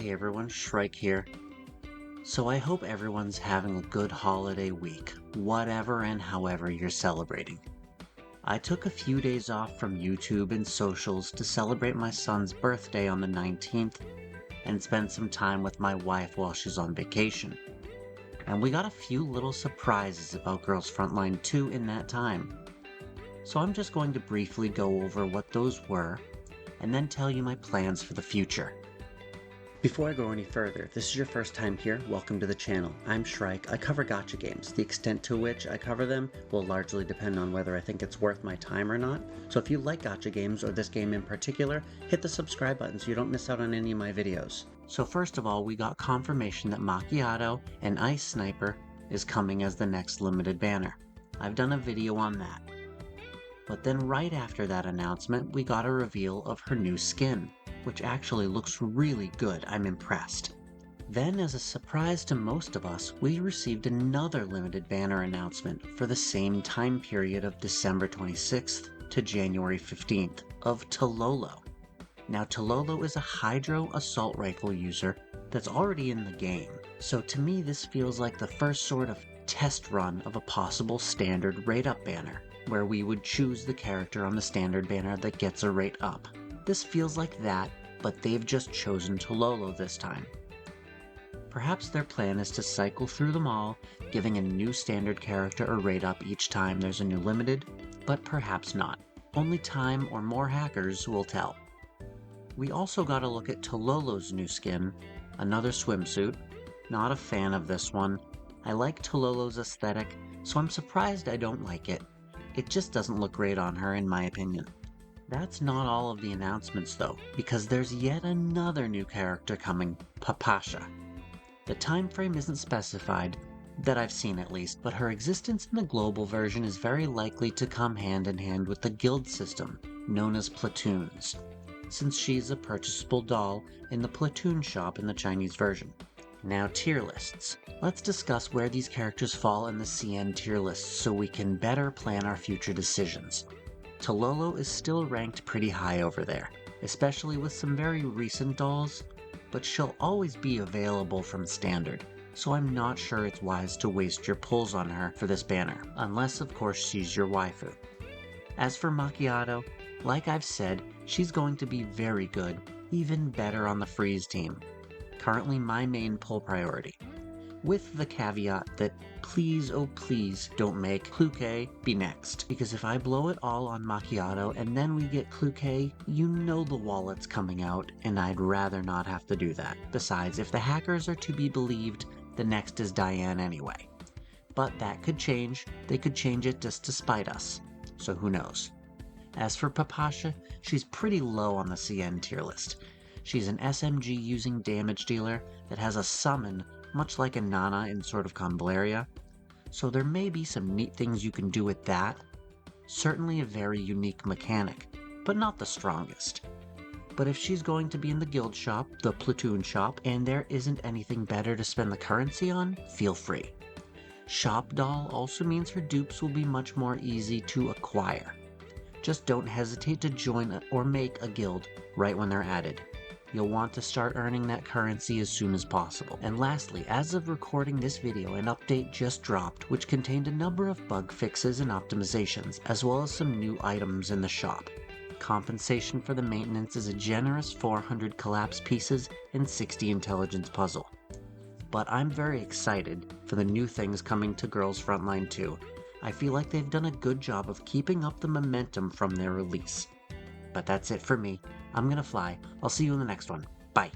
Hey everyone, Shrike here. So I hope everyone's having a good holiday week, whatever and however you're celebrating. I took a few days off from YouTube and socials to celebrate my son's birthday on the 19th and spend some time with my wife while she's on vacation. And we got a few little surprises about Girls Frontline 2 in that time. So I'm just going to briefly go over what those were and then tell you my plans for the future. Before I go any further, if this is your first time here, welcome to the channel. I'm Shrike. I cover gacha games. The extent to which I cover them will largely depend on whether I think it's worth my time or not. So if you like gacha games, or this game in particular, hit the subscribe button so you don't miss out on any of my videos. So first of all, we got confirmation that Macchiato and Ice Sniper is coming as the next limited banner. I've done a video on that. But then right after that announcement, we got a reveal of her new skin, which actually looks really good. I'm impressed. Then, as a surprise to most of us, we received another limited banner announcement for the same time period of December 26th to January 15th of Tololo. Now, Tololo is a Hydro assault rifle user that's already in the game, so to me this feels like the first sort of test run of a possible standard rate up banner, where we would choose the character on the standard banner that gets a rate up. This feels like that, but they've just chosen Tololo this time. Perhaps their plan is to cycle through them all, giving a new standard character a rate up each time there's a new limited, but perhaps not. Only time or more hackers will tell. We also got a look at Tololo's new skin, another swimsuit. Not a fan of this one. I like Tololo's aesthetic, so I'm surprised I don't like it. It just doesn't look great on her in my opinion. That's not all of the announcements though, because there's yet another new character coming, Papasha. The time frame isn't specified, that I've seen at least, but her existence in the global version is very likely to come hand in hand with the guild system, known as platoons, since she's a purchasable doll in the platoon shop in the Chinese version. Now, tier lists. Let's discuss where these characters fall in the CN tier list so we can better plan our future decisions. Tololo is still ranked pretty high over there, especially with some very recent dolls, but she'll always be available from standard, so I'm not sure it's wise to waste your pulls on her for this banner, unless of course she's your waifu. As for Macchiato, like I've said, she's going to be very good, even better on the freeze team. Currently my main pull priority, with the caveat that please, oh please, don't make Cluke be next, because if I blow it all on Macchiato and then we get Cluke, you know the wallet's coming out, and I'd rather not have to do that. Besides, if the hackers are to be believed, the next is Diane anyway. But that could change. They could change it just to spite us, so who knows. As for Papasha, she's pretty low on the CN tier list. She's an SMG using damage dealer that has a summon much like a Nana in Sword of Convaleria, so there may be some neat things you can do with that. Certainly a very unique mechanic, but not the strongest. But if she's going to be in the guild shop, the platoon shop, and there isn't anything better to spend the currency on, feel free. Shop doll also means her dupes will be much more easy to acquire. Just don't hesitate to join or make a guild right when they're added. You'll want to start earning that currency as soon as possible. And lastly, as of recording this video, an update just dropped which contained a number of bug fixes and optimizations, as well as some new items in the shop. Compensation for the maintenance is a generous 400 collapse pieces and 60 intelligence puzzle. But I'm very excited for the new things coming to Girls Frontline 2. I feel like they've done a good job of keeping up the momentum from their release. But that's it for me. I'm gonna fly. I'll see you in the next one. Bye.